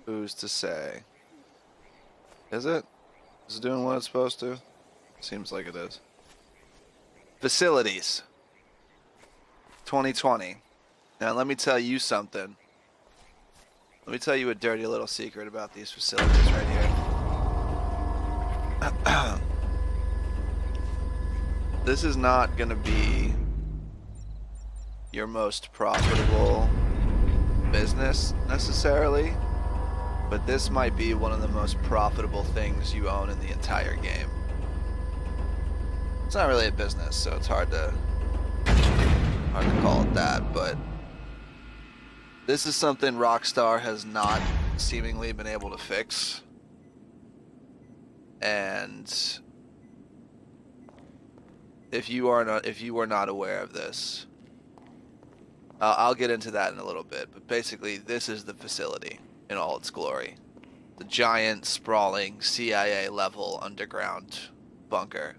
Who's to say? Is it? Is it doing what it's supposed to? Seems like it is. Facilities. 2020. Now let me tell you something. Let me tell you a dirty little secret about these facilities right here. This is not going to be your most profitable business necessarily, but this might be one of the most profitable things you own in the entire game. It's not really a business, so it's hard to call it that, but this is something Rockstar has not seemingly been able to fix. And if you are not aware of this, I'll get into that in a little bit, but basically this is the facility in all its glory. The giant, sprawling, CIA-level underground bunker.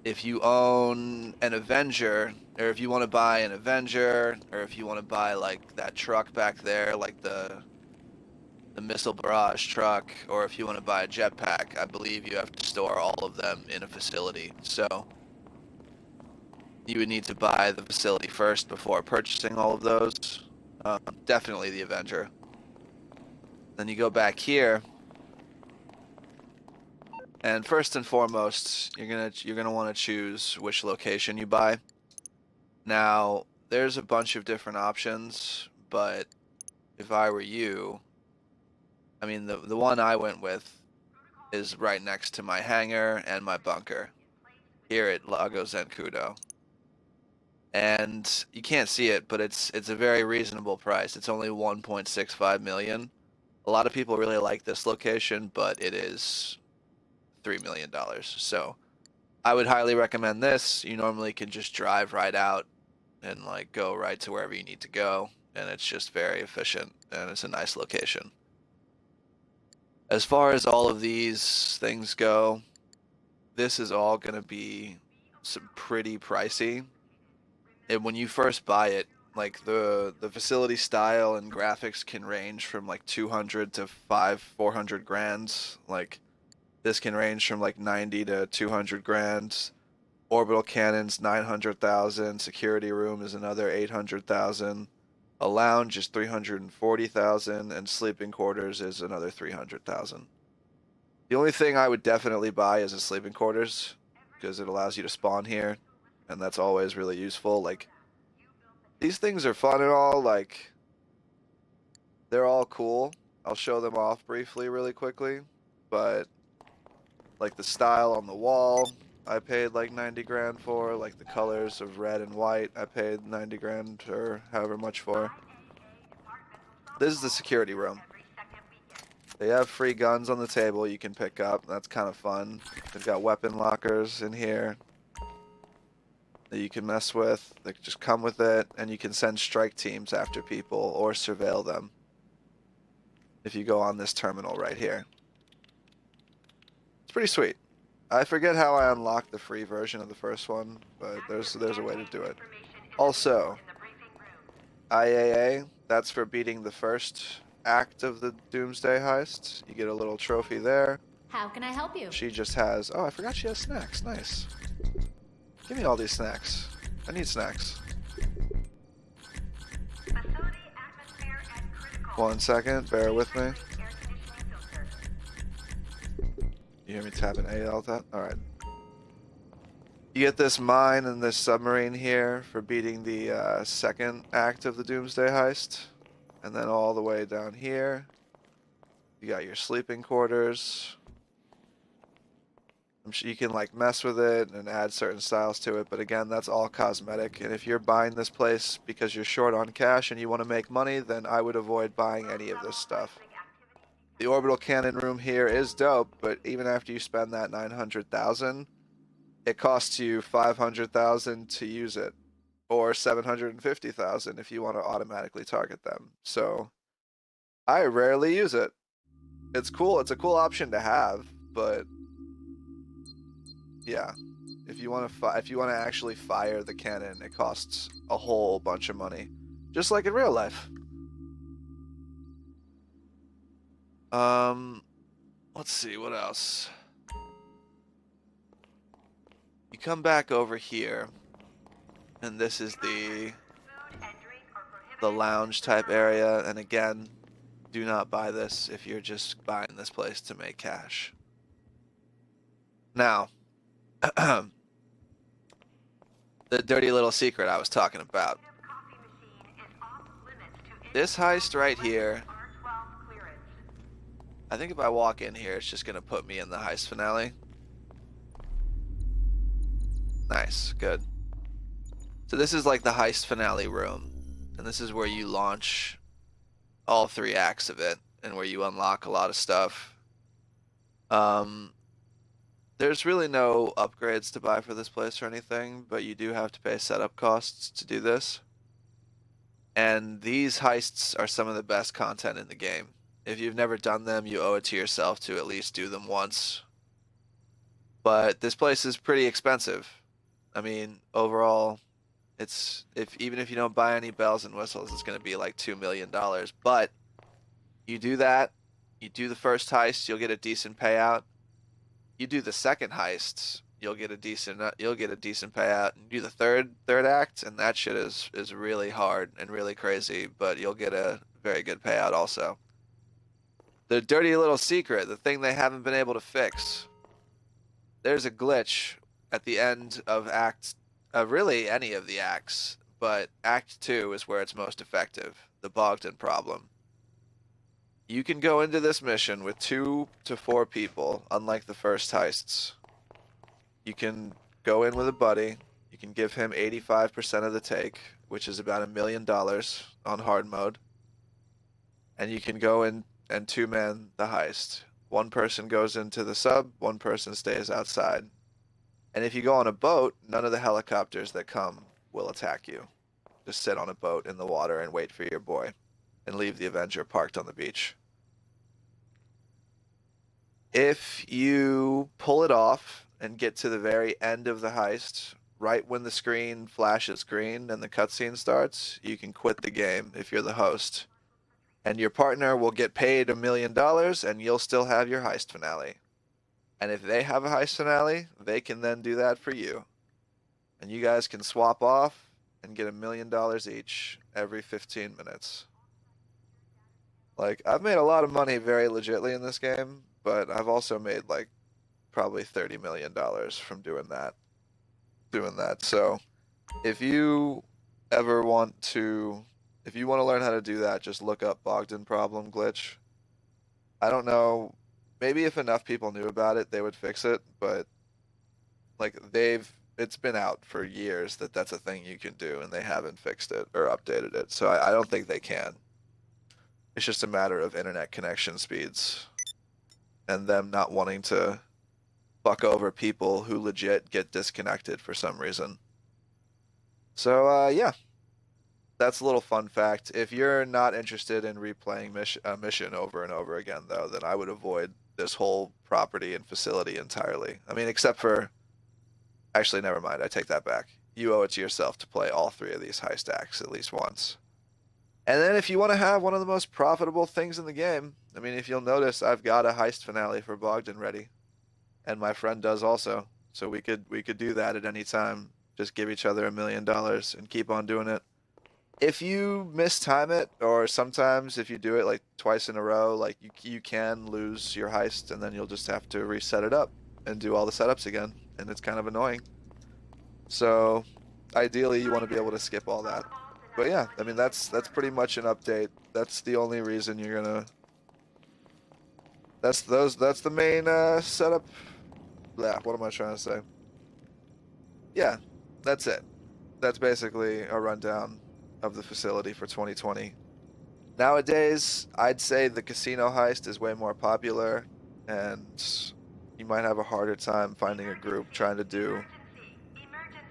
If you own an Avenger, or if you want to buy an Avenger, or if you want to buy like that truck back there, like the missile barrage truck, or if you want to buy a jetpack, I believe you have to store all of them in a facility. So you would need to buy the facility first before purchasing all of those. Definitely the Avenger. Then you go back here, and first and foremost, you're gonna want to choose which location you buy. Now, there's a bunch of different options, but if I were you, I mean, the one I went with is right next to my hangar and my bunker here at Lago Zancudo. And you can't see it, but it's a very reasonable price. It's only 1.65 million. A lot of people really like this location, but it is $3 million. So I would highly recommend this. You normally can just drive right out and like go right to wherever you need to go, and it's just very efficient, and it's a nice location. As far as all of these things go, this is all going to be some pretty pricey. And when you first buy it, like the facility style and graphics can range from like 200 to 400 grand. Like this can range from like 90 to 200 grand. Orbital cannons 900,000. Security room is another 800,000. A lounge is 340,000, and sleeping quarters is another 300,000. The only thing I would definitely buy is a sleeping quarters, because it allows you to spawn here, and that's always really useful. Like, these things are fun and all, like, they're all cool. I'll show them off briefly really quickly, but like the style on the wall, I paid like 90 grand for. Like the colors of red and white, I paid 90 grand or however much for. This is the security room. They have free guns on the table you can pick up. That's kind of fun. They've got weapon lockers in here that you can mess with. They just come with it, and you can send strike teams after people or surveil them if you go on this terminal right here. It's pretty sweet. I forget how I unlocked the free version of the first one, but there's a way to do it. Also, IAA, that's for beating the first act of the Doomsday Heist. You get a little trophy there. How can I help you? She just has... Oh, I forgot she has snacks. Nice. Give me all these snacks. I need snacks. 1 second. Bear with me. You hear me tapping A all that? Alright. You get this mine and this submarine here for beating the second act of the Doomsday Heist. And then all the way down here, you got your sleeping quarters. I'm sure you can like mess with it and add certain styles to it, but again, that's all cosmetic. And if you're buying this place because you're short on cash and you want to make money, then I would avoid buying any of this stuff. The orbital cannon room here is dope, but even after you spend that 900,000, it costs you 500,000 to use it, or 750,000 if you want to automatically target them. So I rarely use it. It's cool. It's a cool option to have, but yeah, if you want to actually fire the cannon, it costs a whole bunch of money, just like in real life. Let's see, what else? You come back over here, and this is the lounge type area, and again, do not buy this if you're just buying this place to make cash. Now, the dirty little secret I was talking about. This heist right here, I think if I walk in here, it's just going to put me in the heist finale. Nice, good. So this is like the heist finale room, and this is where you launch all 3 acts of it, and where you unlock a lot of stuff. There's really no upgrades to buy for this place or anything, but you do have to pay setup costs to do this. And these heists are some of the best content in the game. If you've never done them, you owe it to yourself to at least do them once. But this place is pretty expensive. I mean, overall, even if you don't buy any bells and whistles, it's going to be like $2 million. But you do that, you do the first heist, you'll get a decent payout. You do the second heist, you'll get a decent payout. You do the third act, and that shit is really hard and really crazy, but you'll get a very good payout also. The dirty little secret, the thing they haven't been able to fix. There's a glitch at the end of really any of the acts, but Act 2 is where it's most effective, the Bogdan Problem. You can go into this mission with 2 to 4 people, unlike the first heists. You can go in with a buddy, you can give him 85% of the take, which is about $1 million on hard mode, and you can go in and 2-man the heist. 1 person goes into the sub, 1 person stays outside. And if you go on a boat, none of the helicopters that come will attack you. Just sit on a boat in the water and wait for your boy, and leave the Avenger parked on the beach. If you pull it off and get to the very end of the heist, right when the screen flashes green and the cutscene starts, you can quit the game if you're the host. And your partner will get paid $1 million, and you'll still have your heist finale. And if they have a heist finale, they can then do that for you. And you guys can swap off and get $1 million each every 15 minutes. Like, I've made a lot of money very legitly in this game, but I've also made like probably $30 million from doing that. So if you want to learn how to do that, just look up Bogdan Problem glitch. I don't know, maybe if enough people knew about it, they would fix it, but like it's been out for years that that's a thing you can do, and they haven't fixed it or updated it. So I don't think they can. It's just a matter of internet connection speeds and them not wanting to fuck over people who legit get disconnected for some reason. So yeah, that's a little fun fact. If you're not interested in replaying a mission over and over again, though, then I would avoid this whole property and facility entirely. I mean, except for... Actually, never mind. I take that back. You owe it to yourself to play all 3 of these heist acts at least once. And then if you want to have one of the most profitable things in the game, I mean, if you'll notice, I've got a heist finale for Bogdan ready. And my friend does also. So we could do that at any time. Just give each other $1 million and keep on doing it. If you mistime it, or sometimes if you do it like twice in a row, like you can lose your heist, and then you'll just have to reset it up and do all the setups again, and it's kind of annoying. So ideally you want to be able to skip all that. But yeah, I mean that's pretty much an update. That's the only reason you're gonna... That's the main setup. Blah, what am I trying to say? Yeah, that's it. That's basically a rundown of the facility for 2020. Nowadays, I'd say the casino heist is way more popular, and you might have a harder time finding a group trying to do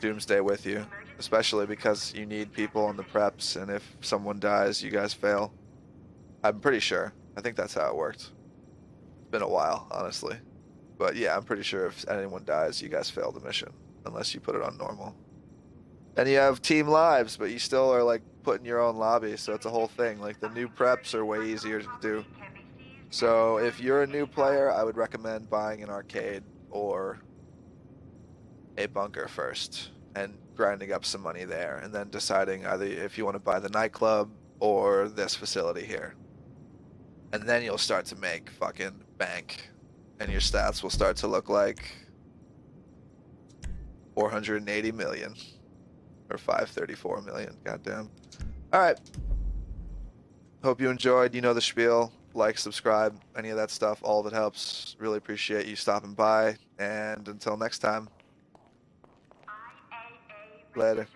Doomsday with you, especially because you need people on the preps, and if someone dies, you guys fail. I'm pretty sure. I think that's how it worked. It's been a while, honestly. But yeah, I'm pretty sure if anyone dies, you guys fail the mission, unless you put it on normal. And you have team lives, but you still are like putting your own lobby, so it's a whole thing. Like the new preps are way easier to do. So if you're a new player, I would recommend buying an arcade or a bunker first and grinding up some money there, and then deciding either if you want to buy the nightclub or this facility here. And then you'll start to make fucking bank, and your stats will start to look like 480 million or 534 million. Goddamn. All right. Hope you enjoyed. You know the spiel. Like, subscribe, any of that stuff. All of it helps. Really appreciate you stopping by. And until next time. Later.